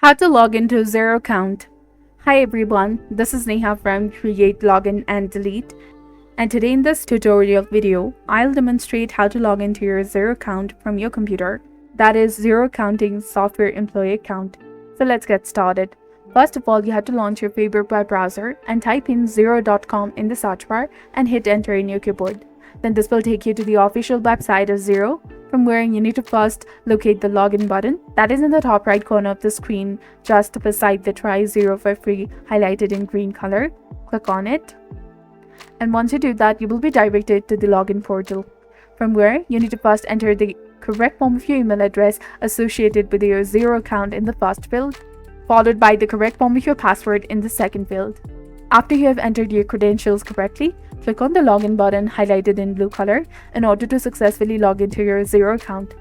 How to log into Xero account. Hi everyone, this is Neha from Create, Login and Delete. And today in this tutorial video, I'll demonstrate how to log into your Xero account from your computer. That is Xero Accounting Software employee account. So let's get started. First of all, you have to launch your favorite web browser and type in xero.com in the search bar and hit enter in your keyboard. Then this will take you to the official website of Xero, from where you need to first locate the login button that is in the top right corner of the screen, just beside the Try Xero for free highlighted in green color. Click on it. And once you do that, you will be directed to the login portal, from where you need to first enter the correct form of your email address associated with your Xero account in the first field, followed by the correct form of your password in the second field. After you have entered your credentials correctly, click on the login button highlighted in blue color in order to successfully log into your Xero account.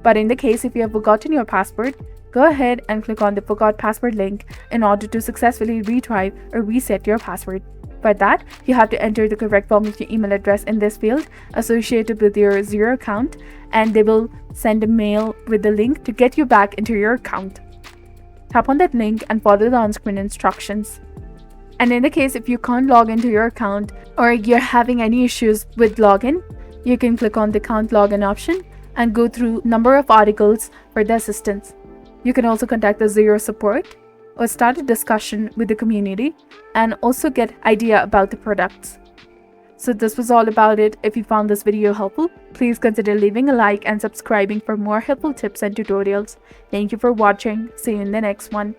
But in the case if you have forgotten your password, go ahead and click on the Forgot Password link in order to successfully retry or reset your password. For that, you have to enter the correct form of your email address in this field associated with your Xero account, and they will send a mail with the link to get you back into your account. Tap on that link and follow the on-screen instructions. And in the case if you can't log into your account or you're having any issues with login, you can click on the account login option and go through number of articles for the assistance. You can also contact the Xero support or start a discussion with the community and also get idea about the products. So this was all about it. If you found this video helpful, please consider leaving a like and subscribing for more helpful tips and tutorials. Thank you for watching. See you in the next one.